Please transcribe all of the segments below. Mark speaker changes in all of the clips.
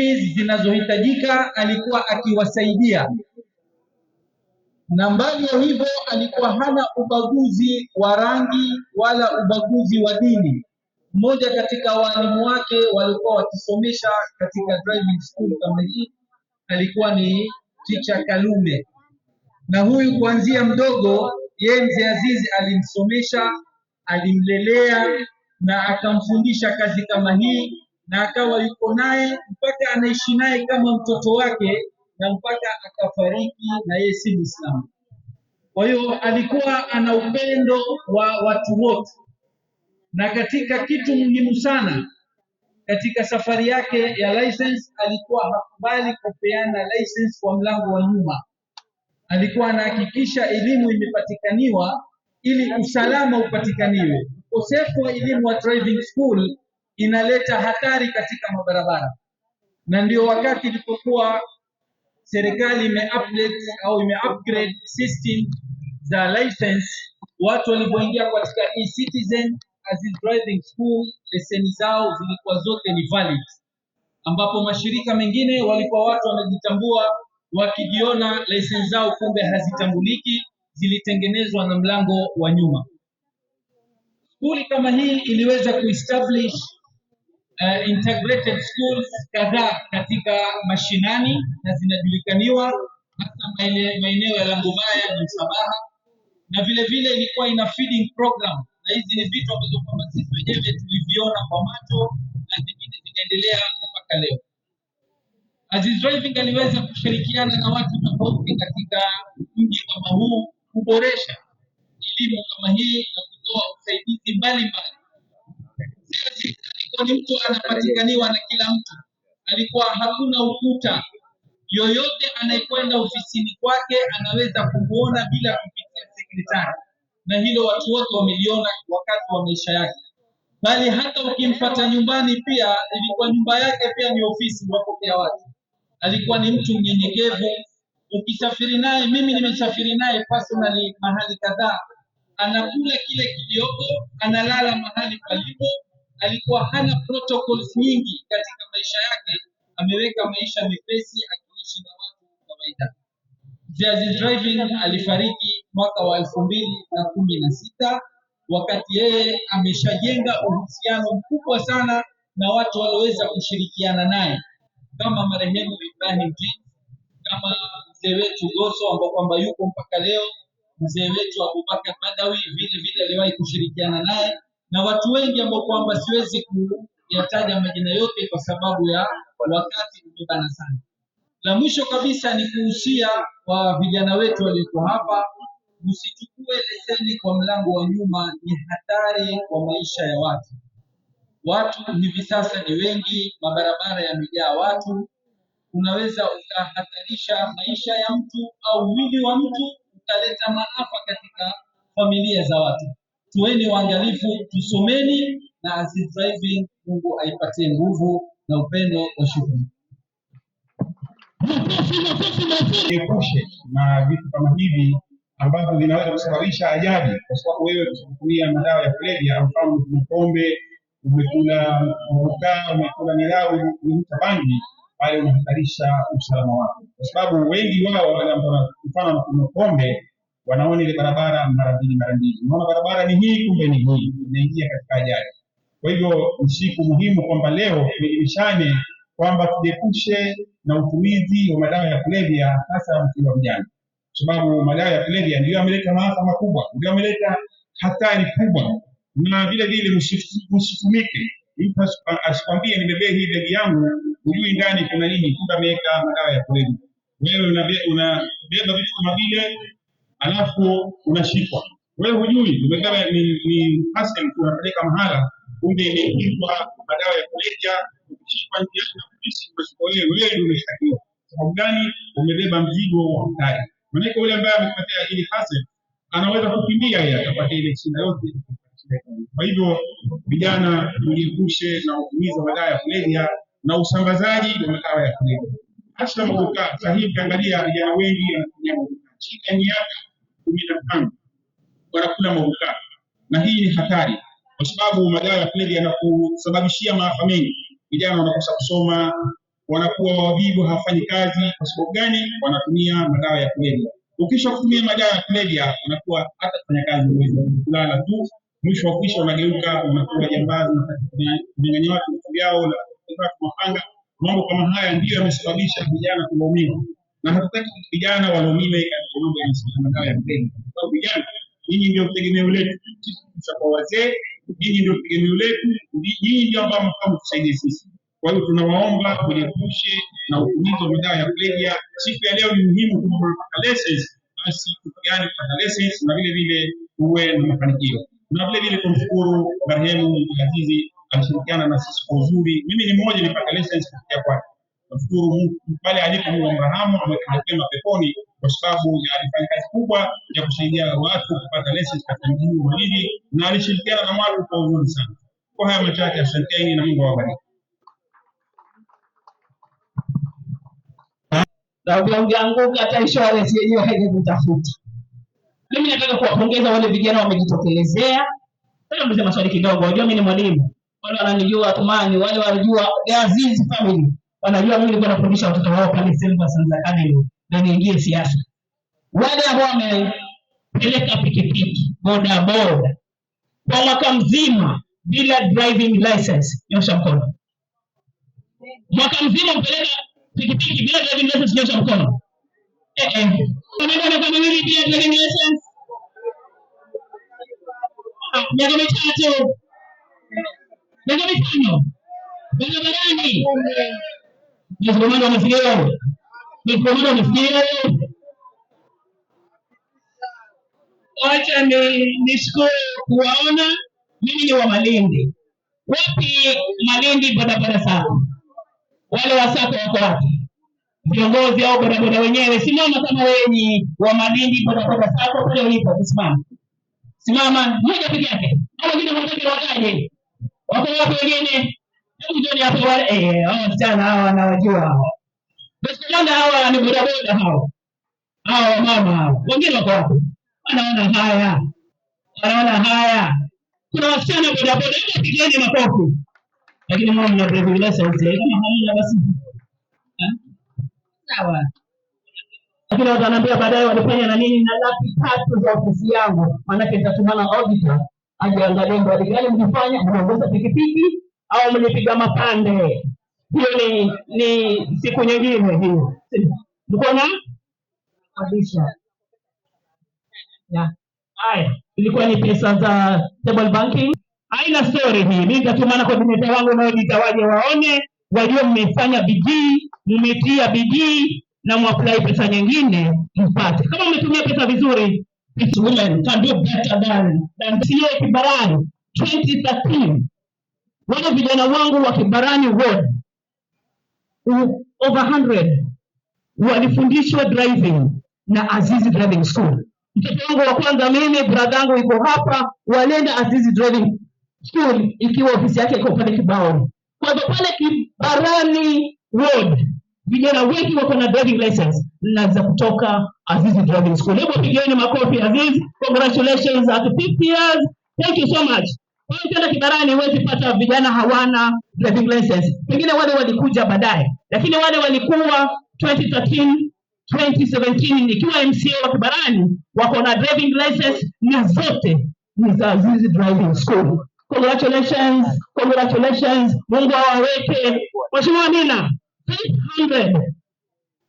Speaker 1: zinazohitajika alikuwa akiwasaidia, na mbali ya hivyo alikuwa hana ubaguzi wa rangi wala ubaguzi wa dini. Mmoja katika walimu wake walikuwa wakisomesha katika driving school kama hii alikuwa ni Teacher Kalume, na huyu kuanzia mdogo yeye Mzee Azizi alimsomesha, alimlelea na akamfundisha kazi kama hii, na akawa yuko naye mpaka anaishi naye kama mtoto wake, na mpaka akafariki na yeye si Muislamu. Kwa hiyo alikuwa ana upendo wa watu wote, na katika kitu muhimu sana katika safari yake ya license alikuwa hakubali kupeana license kwa mlango wa nyuma. Alikuwa anahakikisha elimu imepatikaniwa ili usalama upatikaniwe. Ukosefu wa elimu wa driving school inaleta hatari katika mabarabara, na ndio wakati ilipokuwa serikali ime-update au ime-upgrade system za license, watu walipoingia katika e-citizen Aziz driving school, leseni zao zilikuwa zote ni valid, ambapo mashirika mengine walikuwa watu wanajitambua wakijiona leseni zao kumbe hazitambuliki, zilitengenezwa na mlango wa nyuma. Skuli kama hii iliweza kuestablish integrated schools kadhaa katika mashinani na zinajulikaniwa hasa maeneo ya Langomaya na Msabaha, na vile vile ilikuwa ina feeding program, na hizi ni vitu ambazo kwamba sisi wenyewe tuliviona kwa macho na zingine zinaendelea mpaka leo. Aziz Driving aliweza kushirikiana na watu tofauti katika mji kama huu kuboresha elimu kama hii na kutoa usaidizi mbalimbali. Alikuwa ni mtu anapatikaniwa na kila mtu, alikuwa hakuna ukuta, yoyote anayekwenda ofisini kwake anaweza kumuona bila kupitia sekretari, na hilo watu wote wameliona wakati wa maisha yake. Bali hata ukimfuata nyumbani pia ilikuwa nyumba yake pia ni ofisi wapokea watu. Alikuwa ni mtu mnyenyekevu. Ukisafiri naye, mimi nimesafiri naye personally mahali kadhaa, anakula kile kilioko, analala mahali palipo. Alikuwa hana protocols nyingi katika maisha yake, ameweka maisha mepesi akiishi na watu kawaida. Mzee Aziz Driving alifariki mwaka wa 2016 wakati yeye ameshajenga uhusiano mkubwa sana na watu walioweza kushirikiana naye kama marehemu Ibrahim Jin, kama mzee wetu Goso ambao kwamba yuko mpaka leo, mzee wetu Abubakar Badawi vile vile aliwahi kushirikiana naye, na watu wengi ambao kwamba siwezi kuyataja majina yote kwa sababu ya wakati umebana sana. La mwisho kabisa ni kuhusia kwa vijana wetu walioko hapa, msichukue leseni kwa mlango wa nyuma, ni hatari kwa maisha ya watu. Watu hivi sasa ni wengi, mabarabara yamejaa watu, unaweza ukahatarisha maisha ya mtu au mwili wa mtu, ukaleta maafa katika familia za watu. Tuweni waangalifu, tusomeni, na Aziz Driving Mungu aipatie nguvu na upendo wa shukrani.
Speaker 2: Epushe na vitu kama hivi ambavyo vinaweza kusababisha ajali, kwa sababu wewe kutumia madawa ya kulevya, mfano pombe, umekula mkaa, umekula miraa, umevuta bangi, pale unahatarisha usalama wako, kwa sababu wengi wao wale ambao mfano kuna pombe wanaona ile barabara mara mbili, unaona barabara ni hii, kumbe ni hii, inaingia katika ajali. Kwa hivyo ni siku muhimu kwamba leo tuelimishane kwamba tujiepushe na utumizi wa madawa ya kulevya, hasa mkiwa vijana, sababu madawa ya kulevya ndio yameleta maafa makubwa, ndio yameleta hatari kubwa. Na vile vile msifumike, mtu asikwambie nimebeba hii begi yangu, hujui ndani kuna nini, kumbe ameweka madawa ya kulevya. Wewe unabeba vitu kama vile, alafu unashikwa, wewe hujui umebeba ni hasa unapeleka mahala, kumbe imeingizwa madawa ya kulevya. Ukishikwa njiani na polisi, wewe ndio umeshtakiwa. Sababu gani? Umebeba mzigo wa hatari. Maana yule ambaye amekupatia hili hasa anaweza kukimbia, yeye atapatia ile shida yote. Kwa hivyo vijana, tujiepushe na utumizi wa madawa ya kulevya na usambazaji wa madawa ya kulevya. Hasa mabuka, sasa hivi ukiangalia vijana wengi wanatumia mabuka chini ya miaka 15 wanakula mabuka, na hii ni hatari kwa sababu madawa ya kulevya yanakusababishia maafa mengi. Vijana wanakosa kusoma, wanakuwa wavivu, hawafanyi kazi. Kwa sababu gani? Wanatumia madawa ya kulevya. Ukisha kutumia madawa ya kulevya, unakuwa hata kufanya kazi uwezo, kulala tu, mwisho wa kwisha unageuka unakuwa jambazi, unanyang'anya watu vitu vyao na watu mapanga. Mambo kama haya ndiyo yamesababisha vijana kulaumiwa, na hatutaki vijana walaumiwe katika mambo ya madawa ya kulevya. Kwa sababu vijana, nyinyi ndio tegemeo letu. Sisi kwa wazee, nyinyi ndio tegemeo letu, nyinyi ndio ambao mfano tusaidie sisi. Kwa hiyo tunawaomba kujiepushe na utumizi wa madawa ya kulevya. Siku ya leo ni muhimu kupata lessons, basi tupigane kupata lessons na vile vile uwe na mafanikio. Na vile vile kumshukuru marehemu Azizi, alishirikiana na sisi kwa uzuri. Mimi ni mmoja nipata lessons kupitia kwake. Nashukuru Mungu pale alipo, Mungu amrahamu, amweke peponi, kwa sababu alifanya kazi kubwa ya kusaidia watu kupata lessons katika mji wa Malindi, na alishirikiana na watu kwa uzuri sana. Kwa haya machache, asanteni na Mungu awabariki.
Speaker 3: Na ungeanguka hata insurance yenyewe haingekutafuta. Mimi nataka kuwapongeza wale vijana wamejitokelezea. Nataka kusema maswali kidogo. Unajua mimi ni mwalimu. Wale wananijua Athumani, wale wanajua Aziz family. Wanajua mimi nilikuwa nafundisha watoto wao pale Silver Sands Academy na niingie siasa. Wale ambao wamepeleka pikipiki, boda boda kwa mwaka mzima bila driving license, nyosha mkono. Mwaka mzima mpeleka pikipiki bila driving license, nyosha mkono. Kama mimi bila driving license. Miaka mitatu. Miaka mitano. Barabarani. Msomano wanafikiria. Msomano wanafikiria. Wacha nishukuru kuwaona. Mimi ni wa Malindi. Wapi Malindi bodaboda sako? Wale wa sako wako wapi? Viongozi au bodaboda wenyewe, simama kama wenyi wa Malindi bodaboda sako pale ulipo, simama. Simama moja peke yake. Hao wengine wanataka wakaje? Wako wapi wengine? Hebu njoni hapo wale hao wasichana hao wanawajua hao. Wasichana hawa ni bodaboda hao. Hao mama hao. Wengine wako wapi? Wanaona haya. Wanaona haya. Kuna wasichana bodaboda hebu pigeni makofi. Lakini mwana mna driving license kama hamna basi. Sawa. Lakini wataniambia baadaye walifanya na nini na laki 3 za ofisi yangu. Maana nitatumana auditor aje angalie ndio gani mlifanya, mnaongoza pikipiki au mlipiga mapande. Hiyo ni siku nyingine hiyo. Mko na kabisa. Ya. Haya, ilikuwa ni pesa za table banking. Haina story hii. Mimi nitatumana coordinator wangu nao nitawaje waone, wajue mmefanya bidii, mmetia bidii na muapply pesa nyingine mpate. Kama umetumia pesa vizuri, women can do better than CA Kibarani 2013. Wale vijana wangu wa Kibarani ward over 100 walifundishwa driving na Azizi Driving School. Mtoto wangu wa kwanza mimi, brother yangu yuko hapa, walienda Azizi Driving School ikiwa ofisi yake iko pale Kibaoni. Kwa hivyo pale Kibarani ward vijana wengi wako na driving license na za kutoka Azizi Driving School. Hebu pigeni makofi Aziz. Congratulations at 50 years. Thank you so much. Kwa hiyo Kibarani huwezi pata vijana hawana driving license. Pengine wale walikuja baadaye. Lakini wale walikuwa 2013, 2017 nikiwa MCA wa Kibarani wako na driving license na zote ni za Azizi Driving School. Congratulations. Congratulations. Mungu awaweke. Mheshimiwa Amina. 500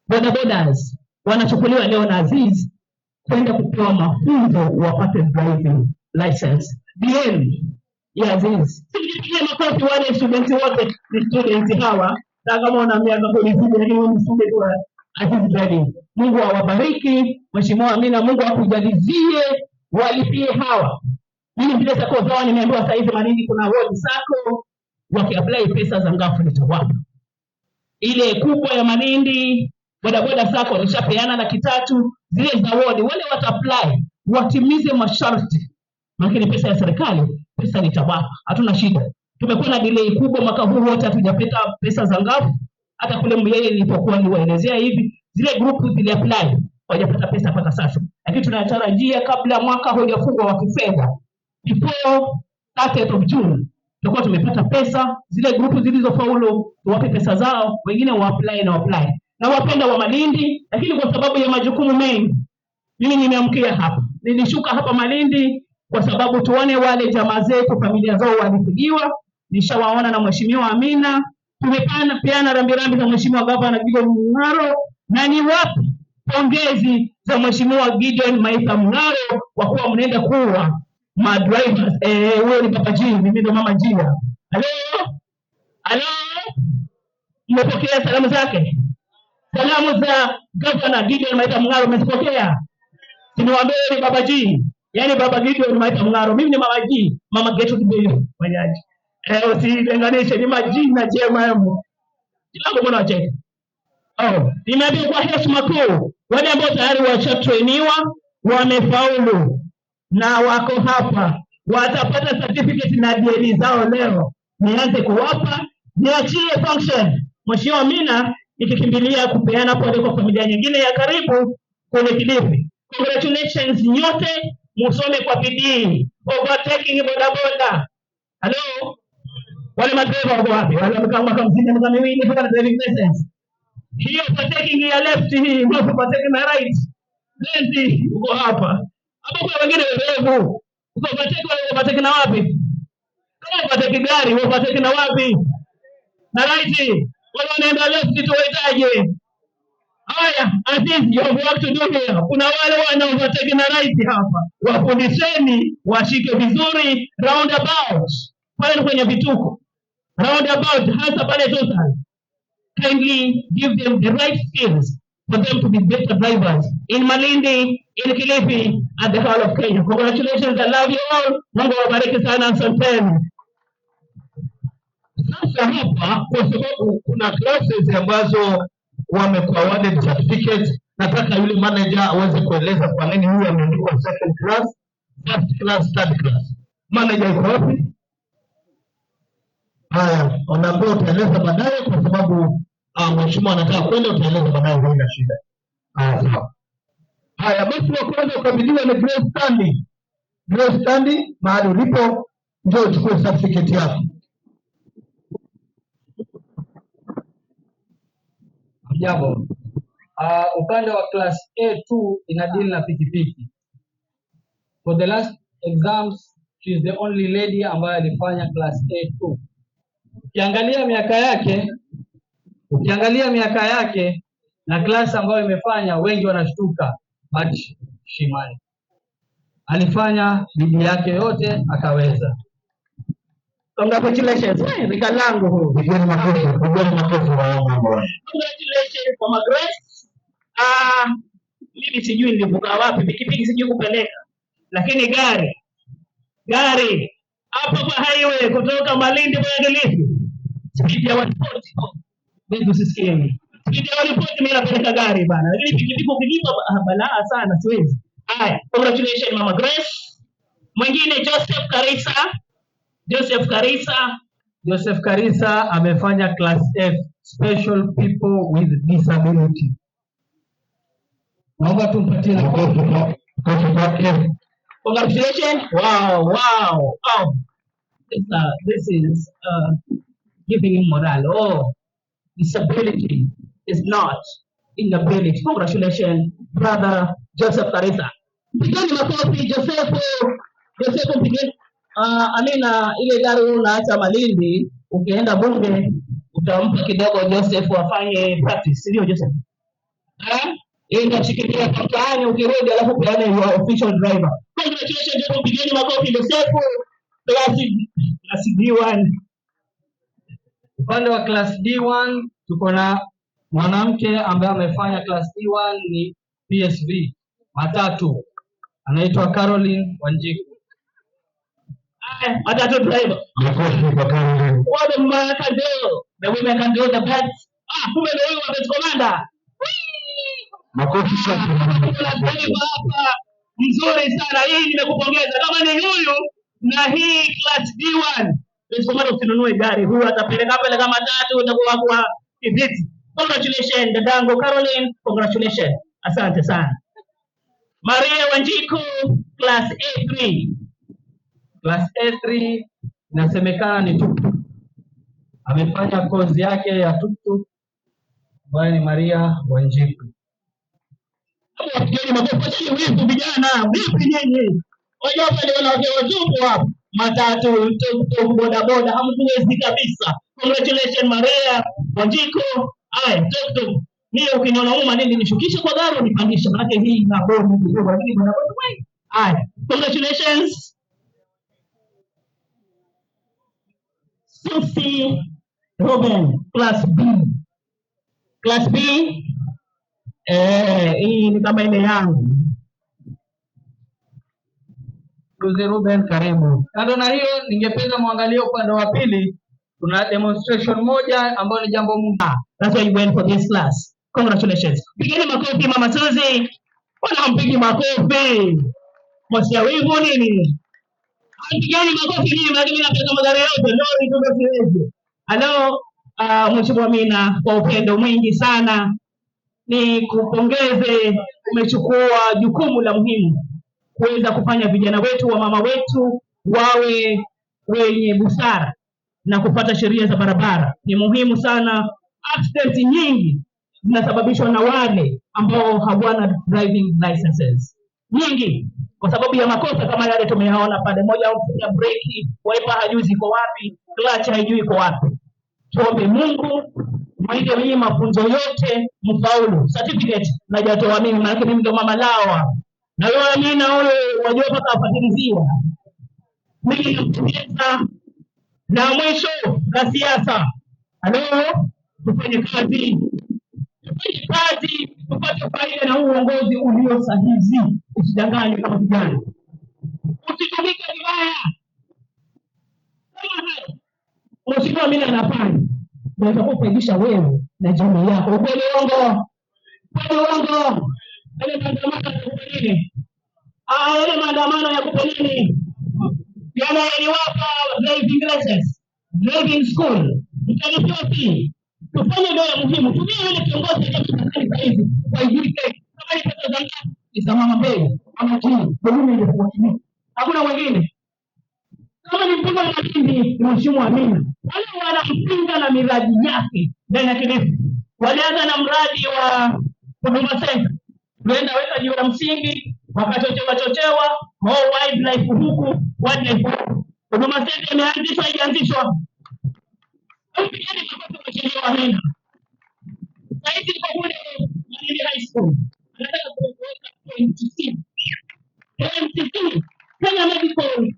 Speaker 3: bodabodas wanachukuliwa leo na Aziz kwenda kupewa mafunzo wapate driving license. DM ya Aziz. Sipigie makofi wale students wote, ni students hawa. Na kama una miaka polisi lakini ni student wa Aziz Driving. Mungu awabariki. Mheshimiwa Amina, Mungu akujalizie walipie hawa. Mimi vile sako zao nimeambiwa sasa hivi Malindi kuna ward sako wakiapply pesa za ngafu nitawapa. Ile kubwa ya Malindi bodaboda sako walishapeana 300,000, zile za ward wale watapply watimize masharti. Lakini pesa ya serikali, pesa nitawapa. Hatuna shida. Tumekuwa na delay kubwa mwaka huu wote hatujapata pesa za ngafu. Hata kule Muyeye nilipokuwa niwaelezea hivi, zile group zile apply hawajapata pesa mpaka sasa. Lakini tunatarajia kabla mwaka hujafungwa wa kifedha before 30th of June tutakuwa tumepata pesa. Zile grupu zilizofaulu tuwape pesa zao, wengine waapply na wapenda wa Malindi, lakini kwa sababu ya majukumu mengi mimi nimeamkia hapa. Nilishuka hapa Malindi kwa sababu tuone wale jamaa zetu familia zao walipigiwa. Nishawaona na Mheshimiwa Amina, tumepeana rambirambi za Mheshimiwa Gavana Gideon Mung'aro, na ni wapi pongezi za Mheshimiwa Gideon Maitha Mung'aro kwa kuwa mnaenda kuwa madrivers. Huyo ni Papa G, mimi ndo Mama G. Halo, mmepokea salamu zake? Salamu za Gavana Gideon Maitha Mung'aro mmezipokea? Niwaambie ni Baba G, yani Baba Gideon Maitha Mung'aro, mimi ni Mama G, Mama Getu Kibeyo wanyaji. Usilinganishe ni majina jema yangu. Kilango mbona wacheke? Nimeambia kwa heshima kuu, wale ambao tayari washatrainiwa, wamefaulu na wako hapa, watapata certificate na DL zao leo. Nianze kuwapa, niachie function. Mheshimiwa Amina ikikimbilia kupeana pole kwa familia nyingine ya karibu kwenye Kilifi. Congratulations nyote, musome kwa bidii. Overtaking bodaboda. Hello? Wale madriver wako wapi? Wale wamekaa mwaka mzima miaka miwili mpaka na driving license. Hiyo overtaking ya left hii, ndio overtaking na right. Left uko hapa. Hapo kwa wengine werevu. Uko overtaking na wapi? Kama overtaking gari, overtaking na wapi? Na right. Wale wanaenda left tuwaitaje? Haya, Aziz, you have work to do here. Kuna wale wana overtake na right hapa. Wafundisheni washike vizuri roundabout. Pale kwenye vituko. Roundabout hasa pale total. Kindly give them the right skills for them to be better drivers in Malindi, in Kilifi, and the whole of Kenya. Congratulations, I love you all. Mungu awabariki sana, asanteni.
Speaker 4: Sasa hapa kwa sababu kuna classes ambazo wamekuwa awarded certificate, nataka yule manager aweze kueleza kwa nini huyu ameandikwa second class, first class, third class. Manager yuko wapi? Haya, unaambiwa utaeleza baadaye kwa sababu mheshimiwa anataka kwenda, utaeleza baadaye, haina shida. Sawa. Haya, basi wa kwanza ukabiliwa na Grace Stanley. Grace Stanley, mahali ulipo njoo uchukue certificate yako.
Speaker 5: Jambo. Upande wa class A2 inadili na pikipiki. For the last exams, she is the only lady ambayo alifanya class A2. Ukiangalia miaka yake na class ambayo imefanya, wengi wanashtuka, but she managed. Alifanya bidii yake yote akaweza.
Speaker 3: Congratulations. Rika langu huu.
Speaker 4: Pigeni makofi waomba.
Speaker 3: Congratulations kwa Grace. Mimi sijui nilivuka wapi, pikipiki sijui kupeleka. Lakini gari hapa kwa highway kutoka Malindi kwa Kilifi. Speed ya 140. Mimi usisikieni. Speed ya 140 mimi napeleka gari bana. Lakini pikipiki ukilipa balaa sana siwezi. Haya, congratulations Mama Grace. Mwingine
Speaker 5: Joseph Karisa amefanya class F, special people with disability. Naomba tumpatie
Speaker 3: congratulations. Wow. This is giving him morale. Disability is not inability. Congratulations, brother Joseph Karisa. Pigeni makofi Joseph pigeni. Amina, ile gari unaacha Malindi, ukienda bunge utampa kidogo Joseph afanye practice, ndio Joseph. Yeye ndio shikilia kwa mtaani, ukirudi alafu peane your official driver. Congratulations Joseph, pigeni makofi Joseph. Class D1.
Speaker 5: Upande wa class D1 tuko na mwanamke ambaye amefanya class D1 ni PSV matatu. Anaitwa Caroline Wanjiku.
Speaker 3: Matatu driver. What the man can do, the women can do the best. Kumbe ndio huyu best commander.
Speaker 4: Makofi sana.
Speaker 3: Hapa mzuri sana. Hii nimekupongeza. Kama ni huyu na hii class D1. Best commander usinunue gari. Huyu atapeleka matatu utakuwa kwa hivi. Congratulations dadangu Caroline. Congratulations. Asante sana. Maria Wanjiku class A3.
Speaker 5: Class A3 Inasemekana ni tuktuk. Amefanya kozi yake ya tuktuk ambaye ni Maria Wanjiku.
Speaker 3: Wapigeni makofi wivu vijana, vipi nyinyi? Wajua pale wanawake wazungu hapo, matatu, tuktuk, bodaboda, hamtuwezi kabisa. Congratulations Maria Wanjiku. Haya, tuktuk. Mimi ukiniona uma nini nishukishe kwa gari unipandishe, maana hii na bodi kidogo lakini bodaboda wewe. Haya, congratulations. Susi Ruben, class B. Class B. Hii ni kama ile yangu.
Speaker 5: Susi Ruben, karibu. Kando na hiyo, ningependa muangalie upande wa pili. Kuna demonstration moja ambayo ni jambo muhimu.
Speaker 3: That's why you went for this class. Congratulations. Pigeni makofi Mama Susi. Wana mpigi makofi. Mwasia wivu nini? Pigeni makofi nini? Lakini napeleka magari yote. Lori ndio siwezi. Hello, Mheshimiwa Amina, kwa upendo mwingi sana ni kupongeze, umechukua jukumu la muhimu kuweza kufanya vijana wetu wa mama wetu wawe wenye busara na kufuata sheria za barabara. Ni muhimu sana. Accident nyingi zinasababishwa na wale ambao hawana driving licenses nyingi kwa sababu ya makosa kama yale tumeyaona pale. Moja au ya breki, wiper hajui ziko wapi, clutch haijui iko wapi. Tuombe Mungu mwende mimi mafunzo yote mfaulu. Certificate najatoa mimi maana mimi ndo mama lawa. Na wewe mimi na wewe wajua mpaka afatiliziwa. Mimi nakueleza na mwisho na siasa. Halo, tufanye kazi. Tufanye kazi, tupate faida na uongozi ulio sahihi. Usidanganye kama vijana. Usitumike vibaya. Kama hayo. Mheshimiwa mimi anafanya. Ndio kufaidisha wewe na jamii yako. Ukweli uongo. Ukweli uongo. Ile maandamano ya nini? Ile maandamano ya nini? Yana yaliwapa driving license, driving school. Mtanifioti. Tufanye ndio ya muhimu. Tumie yule kiongozi cha serikali hizi. Kwa hiyo kama ni pesa za mtu, ni za mama mbele. Ama chini. Mimi ndio kuwatimia. Hakuna mwingine. Kama ni mpinga na kindi, Mheshimiwa Amina. Wale wanampinga na miradi yake ndani ya Kilifi. Walianza na mradi wa Huduma Center. Tuenda weka jiwe la msingi, wakachochewa, wildlife huku, wildlife huku. Huduma Center imeanzishwa, haijaanzishwa. Mpigeni makofi Mheshimiwa Amina. Sasa hivi kwa kule Malindi High School. Anataka kuweka MTC. Kenya Medical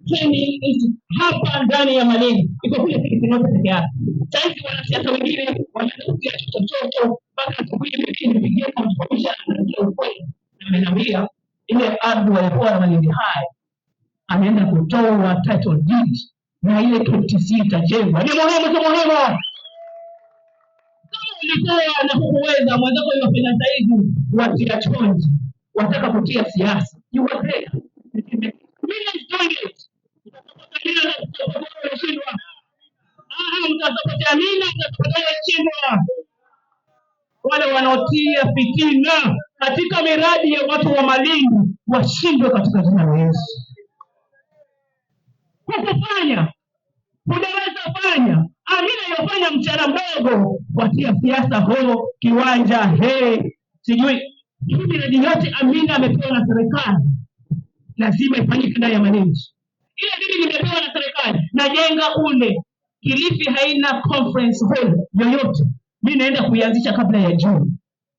Speaker 3: Training Institute hapa ndani ya Malindi. Iko kule Kilifi peke yake. Sasa hivi wanasiasa wengine wanaanza kutia chochocho mpaka tukuje mimi nipigie kwa kuonyesha anajua ukweli. Na ameniambia ile ardhi walikuwa na Malindi High anaenda kutoa title deed na ile KTC itajengwa. Ni muhimu, si muhimu? Kama ulikuwa na kuweza mwenzako yofanya saizi watia chonji, wataka kutia siasa. You are there. Mimi doing it. Mtasapotea nini? Mtasapotea chindwa. Wale wanaotia fitina katika miradi ya watu wa Malindi washindwe katika jina la Yesu. Kufanya unaweza fanya. Amina yofanya mchana mdogo watia siasa ho kiwanja sijui hii miradi yote Amina amepewa na serikali lazima ifanyike ndani ya Malindi. Ile mimi nimepewa na serikali najenga ule Kilifi haina conference hall yoyote. Mimi naenda kuianzisha kabla ya Juni.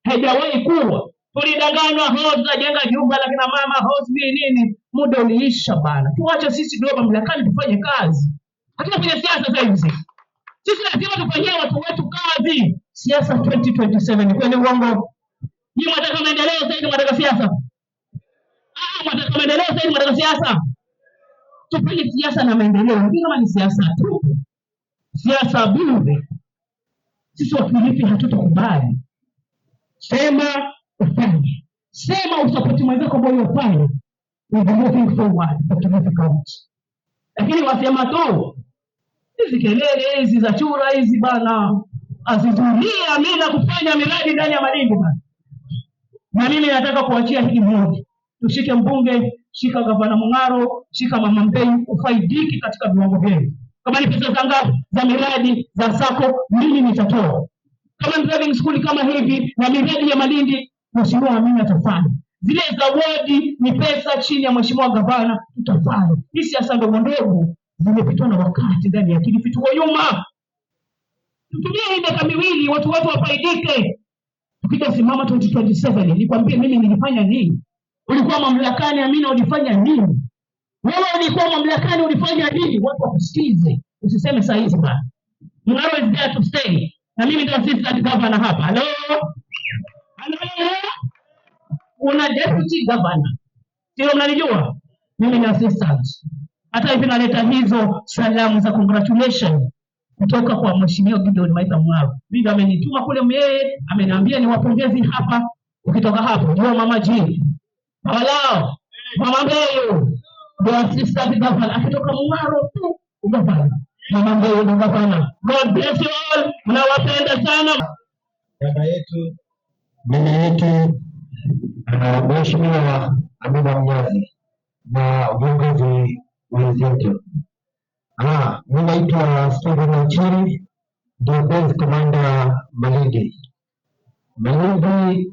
Speaker 3: Haijawahi kuwa. Tulidanganywa tunajenga jumba la kina mama house nini. Muda uliisha bana. Tuache sisi ndio mamlakani tufanye kazi. Hatuna kwenye siasa sasa hivi. Sisi lazima tufanyie watu wetu kazi. Siasa 2027 kwani uongo? Ni mtaka maendeleo sasa hivi mtaka siasa. Mtaka maendeleo sasa hivi mtaka siasa. Tufanye siasa na maendeleo. Lakini kama ni siasa tu. Siasa bure. Sisi watu hivi hatutakubali. Sema ufanye. Sema usapoti mwenzako moyo ufanye. We are moving forward for Kilifi County. Lakini wasema tu hizi kelele hizi za chura hizi bana asizuia Amina kufanya miradi ndani ya Malindi bana. Na mimi nataka kuachia hiki moja. Tushike mbunge shika gavana Mung'aro, shika mama Mbei, ufaidiki katika viwango vyenu. Kama ni pesa za miradi za sako, mimi nitatoa. Kama ni driving school kama hivi na miradi ya Malindi, Mheshimiwa Amina atafanya. Zile zawadi ni pesa chini ya Mheshimiwa Gavana, tutafanya. Hii siasa ndogo ndogo zimepitwa na wakati ndani ya Kilifi, tuko nyuma. Tutumie hii miaka miwili watu wafaidike. Tukija simama 2027 nikwambie mimi nilifanya nini? Ulikuwa mamlakani Amina, ulifanya nini? Wewe ulikuwa mamlakani, ulifanya nini? Watu wakusikize. Usiseme saa hizi bwana. Mung'aro is there to stay. Na mimi ndio assistant governor hapa. Hello? Una deputy governor. Sio mnanijua? Mimi ni assistant. Hata hivi naleta hizo salamu za congratulation kutoka kwa Mheshimiwa Gideon Maitha Mung'aro. Mimi amenituma kule yeye, ameniambia niwapongezi hapa. Ukitoka hapo, ndio mama G. Walao, mama Mbeu, ndio assistant governor. Akitoka Mung'aro tu, governor. Mama Mbeu ndio governor. God bless you all. Mnawapenda sana.
Speaker 4: Dada yetu, mama yetu, Mheshimiwa Amina Mnyazi na viongozi wenzetu. Mimi naitwa Steven Ochiri, ndio base commander Malindi. Malindi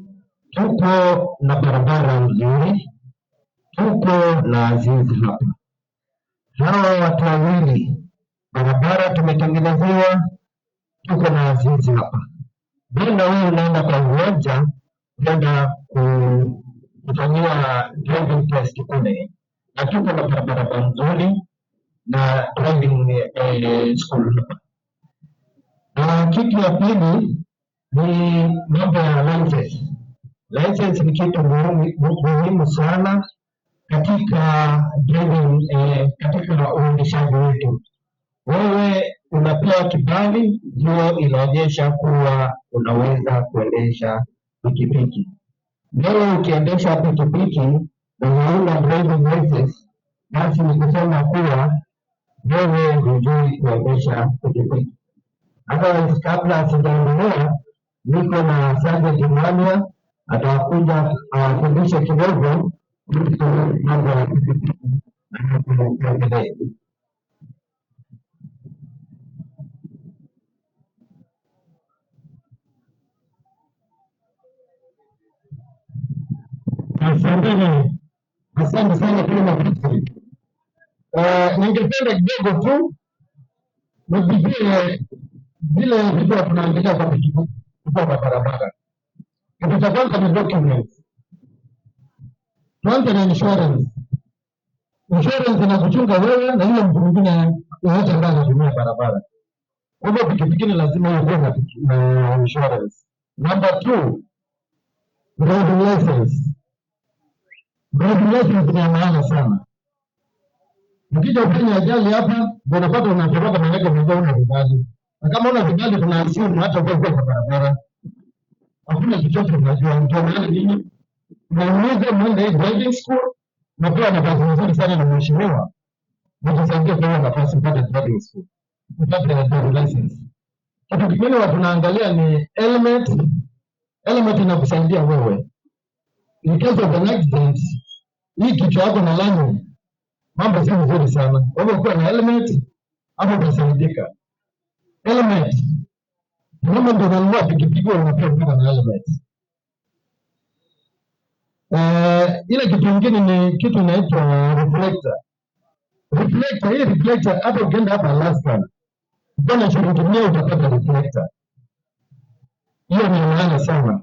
Speaker 4: tuko na barabara nzuri, tuko na Azizi hapa. Hawa watu wawili barabara tumetengenezewa, tuko na Azizi hapa. Bila wewe unaenda kwa uwanja kwenda kufanyia driving test kule, na tuko na barabara nzuri na driving school hapa. Kitu ya pili ni mambo ya license. License ni kitu muhimu sana katika driving, katika uendeshaji wetu. Wewe unapewa kibali, hiyo inaonyesha kuwa unaweza kuendesha pikipiki. Wewe ukiendesha pikipiki na hauna driving license, basi ni kusema kuwa wewe hujui kuendesha pikipiki. Hata kabla sijaendelea, niko na Sergeant Emmanuel atakuja afundishe kidogo mambo ya pikipiki na kuendelea. Asante sana kwa nafasi. Ningependa kidogo tu nipitie vile vitu tunaendelea kwa pikipiki kwa barabara. Kitu cha kwanza ni documents. Kwanza ni insurance. Insurance inakuchunga wewe na ile mtu mwingine yote ambaye anatumia barabara. Kwa hivyo pikipiki ni lazima iwe na insurance. Number 2, driving license. Driving license ni maana sana. Ukija ufanye ajali hapa, unapata unatoroka na yake mmoja una vibali. Na kama una vibali tunaassume hata kwa barabara. Hakuna chochote unajua ndio maana nini? Tunauliza mwende driving school na pia nafasi nzuri sana na mheshimiwa. Mtusaidia kwa nafasi mpaka driving school. Kupata driving license. Kitu kingine watu tunaangalia ni helmet. Helmet inakusaidia wewe. In case of an accident, hii kichwa yako na lanyard, mambo si nzuri sana. Wewe ukiwa na helmet, hapo utasaidika. Helmet. Kama ndio unanunua pikipiki unapewa na helmet. Ile kitu kingine ni kitu inaitwa reflector. Reflector, hii reflector hata ukienda hapa Alaska, bwana shilingi 100 utapata reflector. Hiyo ni maana sana.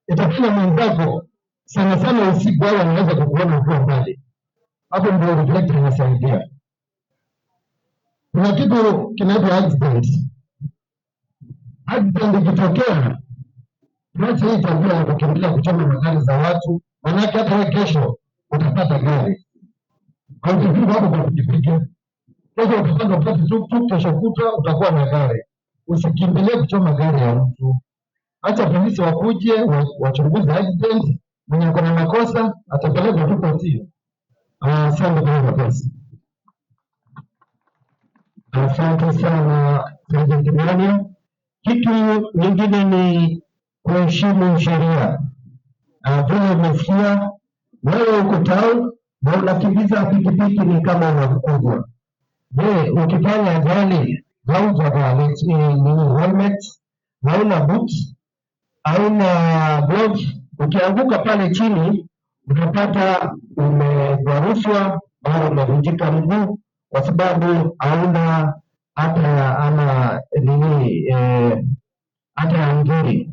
Speaker 4: Itafanya mwenzako sana sana usiku wao wanaweza kukuona ukiwa mbali. Hapo ndio reflector inasaidia. Kuna kitu kinaitwa accident. Accident ikitokea, tuache hii tabia ya kukimbilia kuchoma magari za watu, manake hata wewe kesho utapata gari. Au ukifika hapo kwa pikipiki, kesho utapata tuktuk, kesho kutwa utakuwa na gari. Usikimbilie kuchoma gari ya mtu. Acha polisi wakuje wachunguze accident, mwenye ako na makosa atapelekwa tu kotini. Asante kwa nafasi. Asante sana Sergeant Emmanuel. Kitu nyingine ni kuheshimu sheria. Vile umesikia wewe uko town, na unakimbiza pikipiki ni kama unafukuzwa. Je, ukifanya ajali haujavaa helmet, hauna boots, hauna gloves, ukianguka pale chini utapata umegwarushwa au umevunjika mguu kwa sababu hauna hata hata ngiri.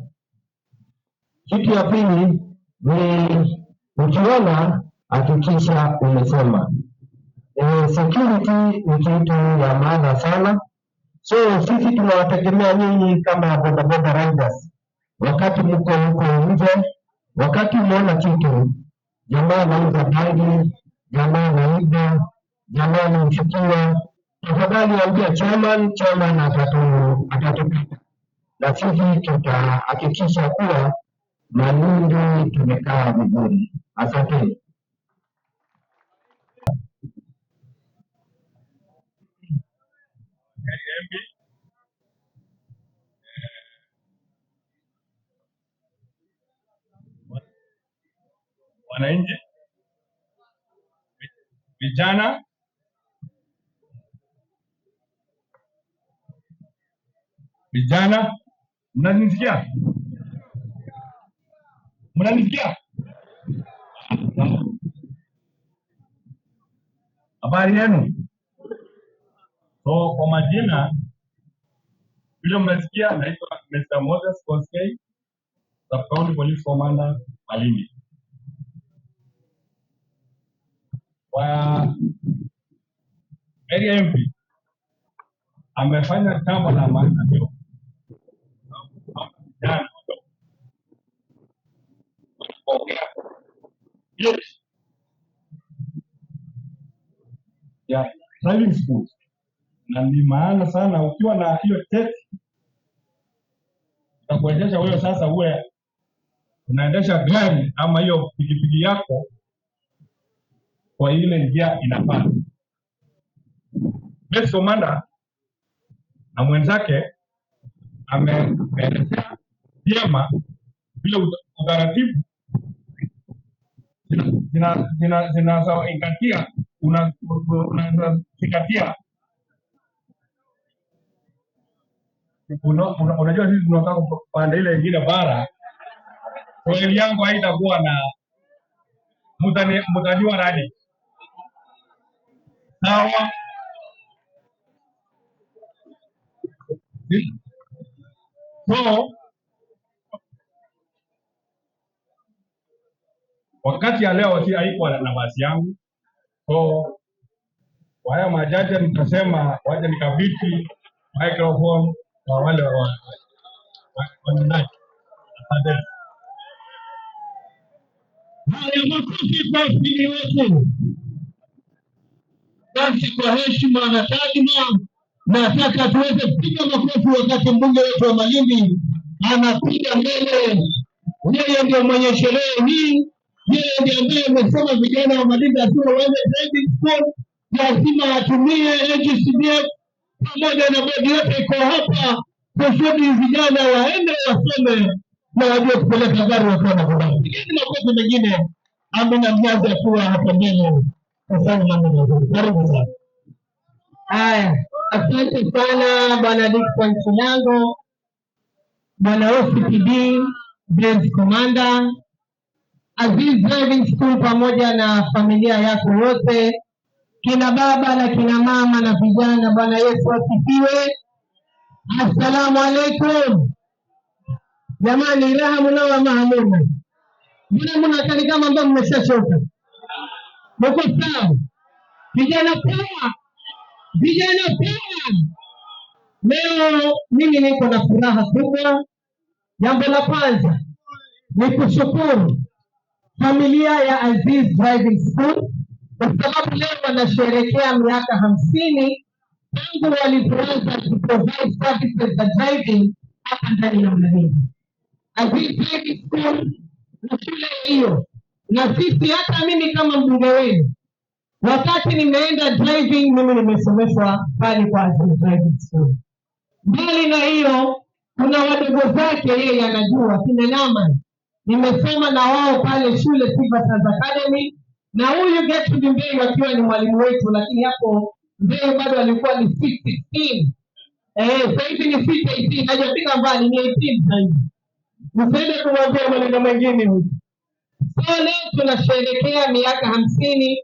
Speaker 4: Kitu ya pili ni ukiona hakikisha umesoma. Security ni kitu ya maana sana. So sisi tunawategemea nyinyi kama bodaboda riders. Wakati mko huko nje, wakati umeona kitu, jamaa anauza bangi, jamaa anaiba, jamaa anamshukiwa, tafadhali ambia chairman atatupita. Na sisi tutahakikisha kuwa Malindi tumekaa vizuri. Asante.
Speaker 2: Wananchi, vijana, mnanisikia? Mnanisikia? Habari yenu? So kwa majina vile mmesikia, naitwa Mr. Moses Koskei, Sub-County Police Commander Malindi. Kwa area MP amefanya jambo la maana leo. Ya driving school na ni maana sana. Ukiwa na hiyo test itakuwezesha wewe sasa uwe unaendesha gari ama hiyo pikipiki yako kwa ile njia inafaa. Best Commander na mwenzake ameelezea vyema vile utaratibu zinazozingatia unazingatia. Unajua sisi tunataka kupanda ile ingine bara, kweli yangu haitakuwa na mtaniwa radi. Sawa. So wakati ya leo si haikuwa nafasi yangu. So kwa haya majaji nitasema waje nikabiti microphone kwa wale wananaji. Asante.
Speaker 4: Haya, makofi kwa spidi wetu. Basi kwa heshima na taadhima, nataka tuweze kupiga makofi wakati mbunge wetu wa Malindi anapiga mbele. Yeye ndio mwenye sherehe hii, yeye ndio ambaye amesema vijana wa Malindi asiwe waende driving school, lazima atumie NGCDF pamoja na bodi yote iko hapa kusudi vijana waende wasome na wajue kupeleka gari wakiwa na furaha. Pigeni makofi mengine. Amina Mnyazi kuwa hapa mbele. Asante sana. Karibu sana.
Speaker 3: Haya, asante sana Bwana Dickson Kinango, Bwana OCPD, Base Commander, Aziz Driving School pamoja na familia yako yote, kina baba na kina mama na vijana. Bwana Yesu asifiwe. Assalamu alaikum. Jamani, raha mnao ama hamuna? Mbona mnakaa kama ambao mmeshachoka? Mko sawa? Vijana poa. Vijana poa. Leo mimi niko na furaha kubwa. Jambo la kwanza ni kushukuru familia ya Aziz Driving School kwa sababu leo wanasherehekea miaka 50 tangu walipoanza kuprovide services za driving hapa ndani ya Malindi. Aziz Driving School na shule hiyo, na sisi hata mimi kama mbunge wenu, wakati nimeenda driving mimi nimesomeshwa pale kwa Aziz Driving School. Mbali na hiyo, kuna wadogo zake yeye anajua, kina Naman nimesoma na wao pale shule Siva Stars Academy, na huyu Gertrude Mbeu akiwa ni mwalimu wetu, lakini hapo Mbeu bado alikuwa ni 16. Sasa hivi ni 18, hajafika mbali, ni 18 sasa. Msende kumwambia maneno mengine huyu. So leo tunasherehekea miaka 50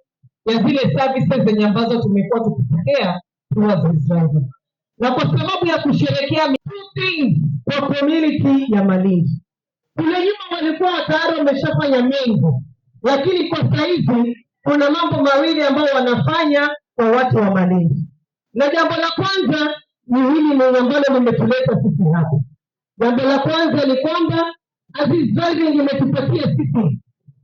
Speaker 3: ya zile services zenye ambazo tumekuwa tukipokea towards Israel. Na kwa sababu ya kusherehekea two things kwa community ya Malindi. Kule nyuma walikuwa tayari wameshafanya mengi, lakini kwa sasa hivi kuna mambo mawili ambayo wanafanya kwa watu wa Malindi. Na jambo la kwanza ni hili ambalo limetuleta sisi hapa. Jambo la kwanza ni kwamba Aziz Driving imetupatia sisi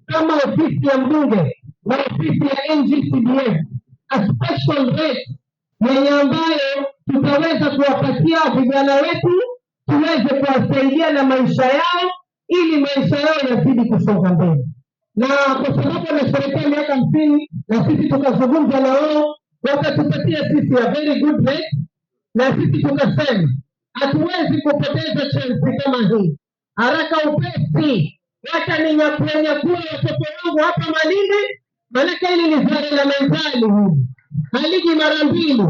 Speaker 3: kama ofisi ya mbunge na ofisi ya NGCDF a special rate yenye ambayo tutaweza kuwapatia vijana wetu tuweze kuwasaidia na maisha yao ili maisha yao yazidi kusonga mbele. Na kwa sababu wanasherehekea miaka 50 na sisi tukazungumza na wao, wakatupatia sisi a very good rate, na sisi tukasema hatuwezi kupoteza chance kama hii. Haraka upesi, wacha ninyakue watoto wangu hapa Malindi, maanake hili ni zare la mezali hili. Haliji mara mbili.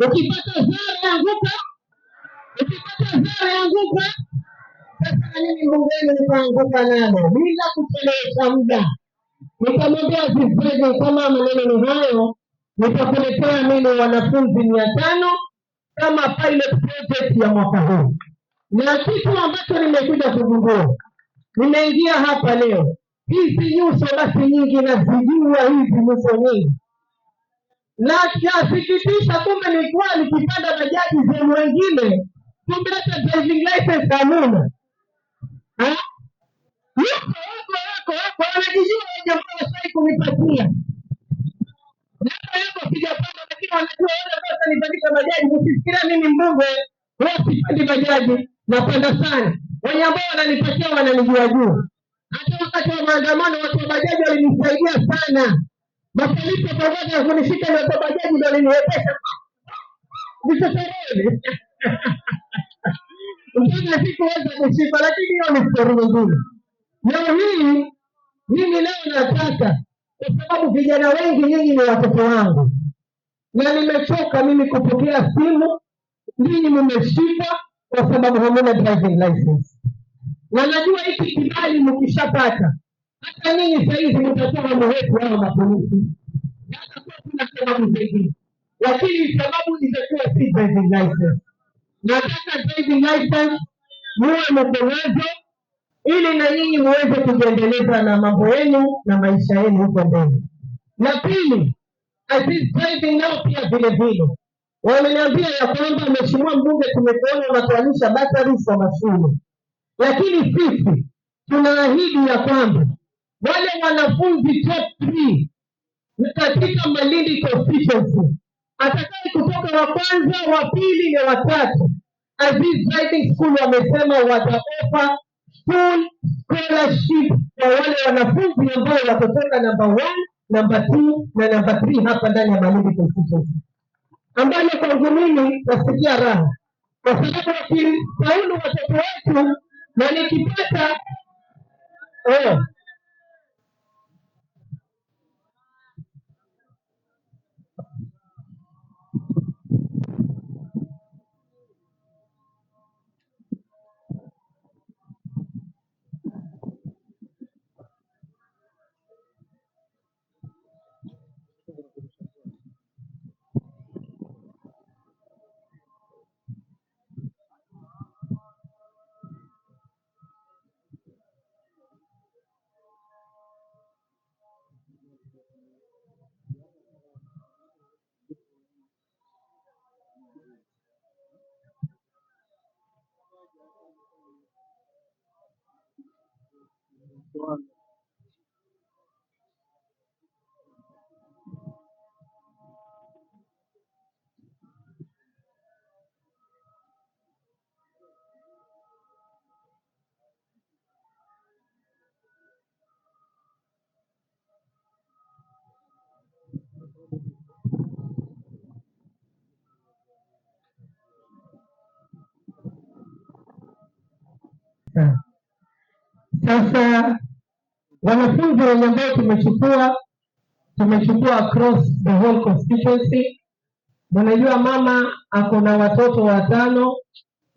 Speaker 3: Ukipata zare anguka, sasa mimi mbungeni nikaanguka nalo bila kuchelewesha muda. Nikamwambia Aziz Driving kama maneno ni hayo, nitakuletea mimi wanafunzi 500 kama pilot project ya mwaka huu. Na kitu ambacho nimekuja kugundua, nimeingia hapa leo, hizi nyuso basi nyingi nazijua hizi nyuso nyingi. Na kiasikitisha, kumbe nilikuwa nikipanda bajaji sehemu wengine, kumbe hata driving license hamuna. Wako wanajijua jamaa wasai kunipatia. Na hapo sijapanda, lakini wanajua wale sasa nipandisha bajaji. Msifikiria mimi mbunge wasipandi bajaji, napanda sana. Wenye ambao wananipatia wananijua juu. Hata wakati wa maandamano watu wa bajaji walinisaidia sana. Mapolisi pamoja na kunishika na watu wa bajaji ndio waliniwezesha. Nishauri. Mimi sikuweza kushika, lakini hiyo ni story nyingine. Leo hii mimi leo nataka, kwa sababu vijana wengi nyinyi ni watoto wangu, na nimechoka mimi kupokea simu ninyi mmeshika kwa sababu hamuna driving license. Na najua hiki kibali mkishapata, hata nyinyi sasa hivi mtakuwa mwetu hao mapolisi. Hata kwa kuna sababu zingine, lakini sababu itakuwa si driving license. Nataka driving license muwe mkonazo ili na nyinyi muweze kujiendeleza na mambo yenu na maisha yenu huko mbele. Na pili, Aziz Driving nao pia vile vile wameniambia ya kwamba mheshimiwa mbunge, tumekuona unatoanisha battery kwa mashule, lakini sisi tunaahidi ya kwamba wale wanafunzi top 3 katika Malindi constituency, atakaye kutoka wa kwanza, wa pili na wa tatu, Aziz Driving School wamesema wataofa full scholarship kwa wale wanafunzi ambao watatoka number 1, number 2 na number 3 hapa ndani ya Malindi constituency, ambayo kwangu mimi nasikia raha, kwa sababu wakifaulu watoto wetu na nikipata sasa wanafunzi wenye ambao tumechukua tumechukua across the whole constituency. Mnajua mama ako na watoto watano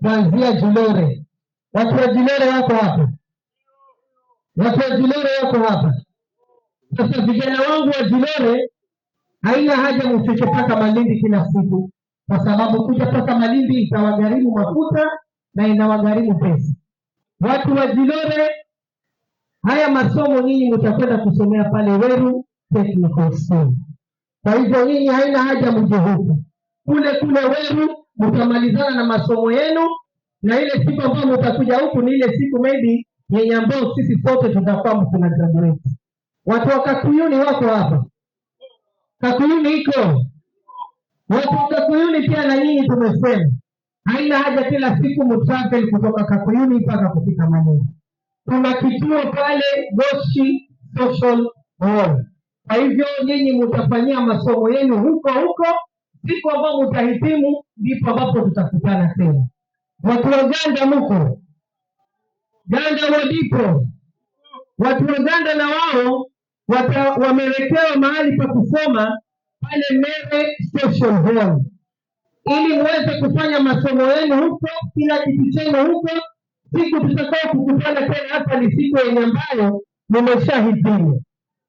Speaker 3: kuanzia Julore. Watu wa Julore wako hapa, watu wa Julore wako hapa. Sasa vijana wangu wa Julore, haina haja mfike paka Malindi kila siku, kwa sababu kuja paka Malindi itawagharimu mafuta na inawagharimu pesa. Watu wa Julore, haya masomo nyinyi mtakwenda kusomea pale Weru Technical School. Kwa hivyo nyinyi haina haja mje huku, kule Weru mtamalizana na masomo yenu, na ile siku ambayo mtakuja huku ni ile siku maybe yenye ambao sisi sote tutakuwa tuna graduate. Watu wa Kakuyuni wako hapa, Kakuyuni iko, watu wa Kakuyuni pia na nyinyi tumesema haina haja kila siku mtravel kutoka Kakuyuni mpaka kufika Malindi. Kuna kituo pale Goshi Social Hall. Kwa hivyo nyinyi mtafanyia masomo yenu huko, siku ambapo mtahitimu ndipo ambapo tutakutana tena. Watu wa Ganda mko, Ganda wadipo, watu wa Ganda na wao wamewekewa mahali pa kusoma pale Mere Social Hall, ili muweze kufanya masomo yenu huko, kila kitu chenu huko. Siku tutakao kukutana tena hapa ni siku yenye ambayo mmeshahitimu.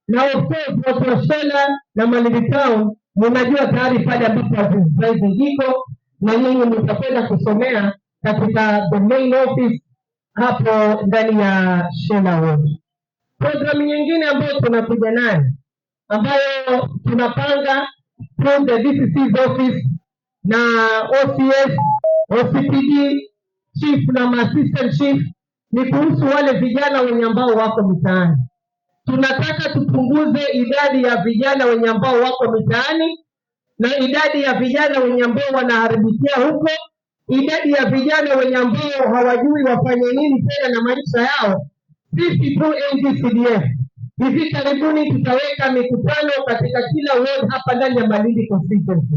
Speaker 3: Na of course watu wa Shela na Malindi Town mnajua tayari pale ambapo driving iko, na nyinyi mtakwenda kusomea katika the main office hapo ndani ya Shela Ward. Programu nyingine ambayo tunakuja nayo, ambayo tunapanga from the DCC's office na OCS, OCPD, chief na assistant chief, ni kuhusu wale vijana wenye ambao wako mitaani. Tunataka tupunguze idadi ya vijana wenye ambao wako mitaani na idadi ya vijana wenye ambao wanaharibikia huko, idadi ya vijana wenye ambao hawajui wafanye nini tena na maisha yao. Sisi through NGCDF hivi karibuni tutaweka mikutano katika kila ward hapa ndani ya Malindi constituency,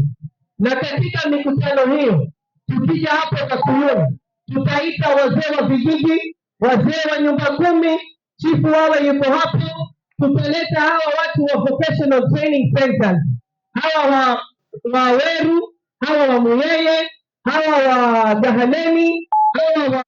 Speaker 3: na katika mikutano hiyo tukija hapo Kakuyuni tutaita wazee wa vijiji, wazee wa nyumba kumi, chifu wawe yuko hapo. Tutaleta hawa watu wa vocational training centers, hawa wa Weru, hawa wa Muyeye, hawa wa Gahaneni, hawa wa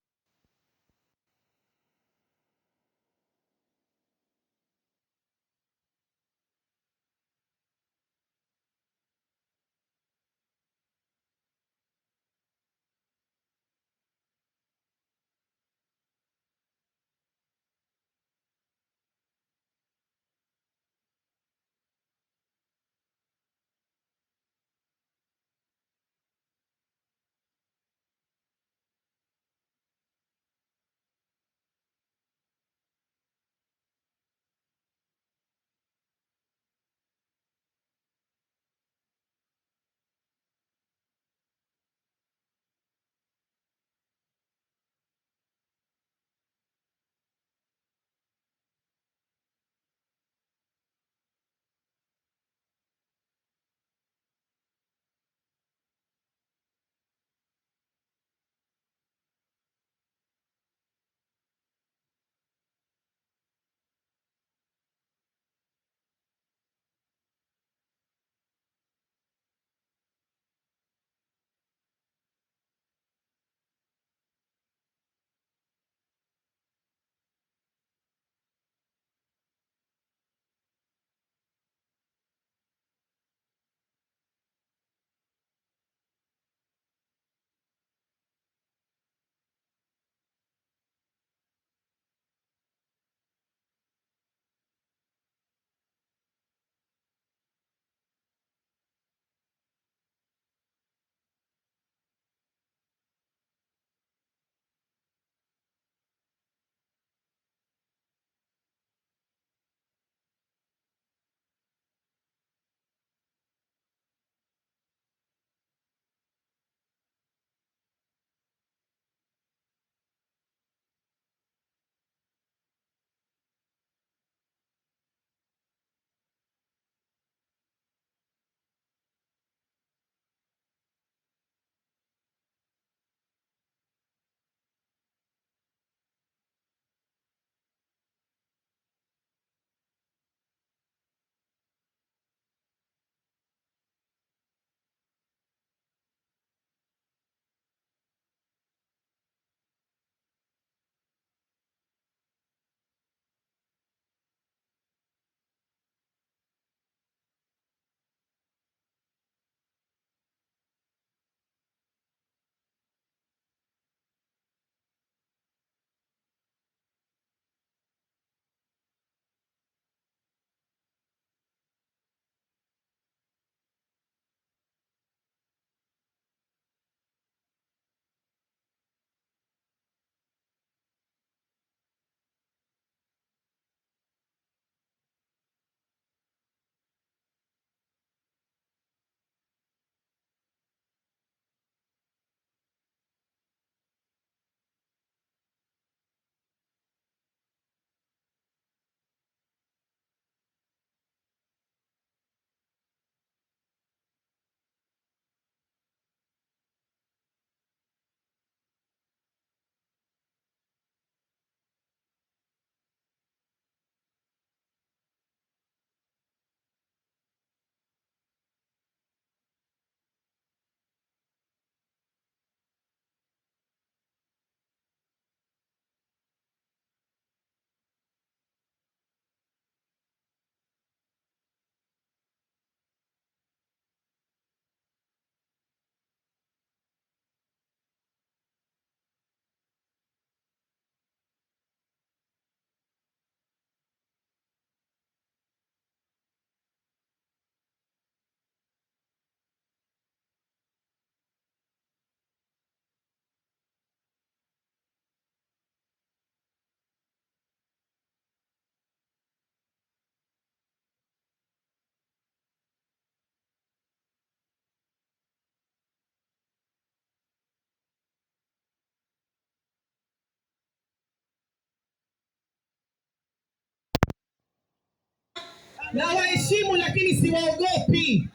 Speaker 6: na waheshimu, lakini siwaogopi,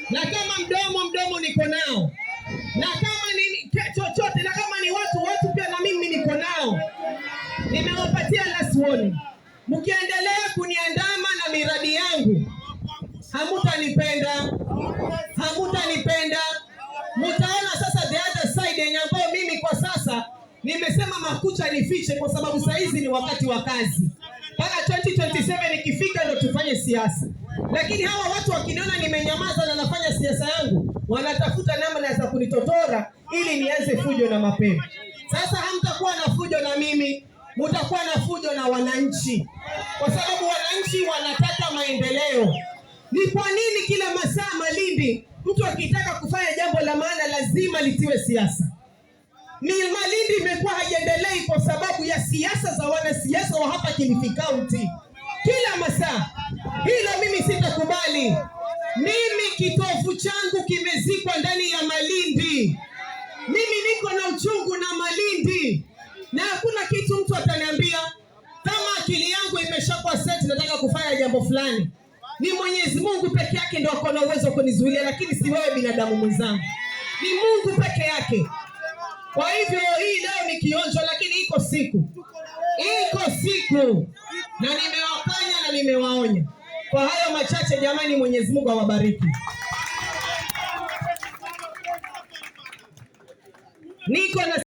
Speaker 6: na kama mdomo niko nao, na kama ni chochote, na kama ni watu pia na mimi niko nao. Nimewapatia last warning. Mkiendelea kuniandama na miradi yangu, hamutanipenda. Mtaona sasa the other side yenye ambayo mimi kwa sasa nimesema makucha nifiche, kwa sababu saa hizi ni wakati wa kazi. Mpaka 2027 ikifika ndio tufanye siasa. Lakini hawa watu wakiniona nimenyamaza na nafanya siasa yangu, wanatafuta namna za kunitotora ili nianze fujo na mapema. Sasa hamtakuwa na fujo na mimi, mtakuwa na fujo na wananchi, kwa sababu wananchi wanataka maendeleo. Ni kwa nini kila masaa Malindi mtu akitaka kufanya jambo la maana lazima litiwe siasa? Ni Malindi imekuwa haiendelei kwa sababu ya siasa za wanasiasa wa hapa Kilifi County. Kila masaa. Hilo mimi sitakubali. Mimi kitovu changu kimezikwa ndani ya Malindi. Mimi niko na uchungu na Malindi. Na hakuna kitu mtu ataniambia kama akili yangu imeshakuwa set nataka kufanya jambo fulani. Ni Mwenyezi Mungu peke yake ndio ako na uwezo kunizuilia, lakini si wewe binadamu mwenzangu. Ni Mungu peke yake. Kwa hivyo hii leo ni kionjo, lakini iko siku. Na nimewakanya na nimewaonya. Kwa hayo machache jamani, Mwenyezi Mungu awabariki. Niko na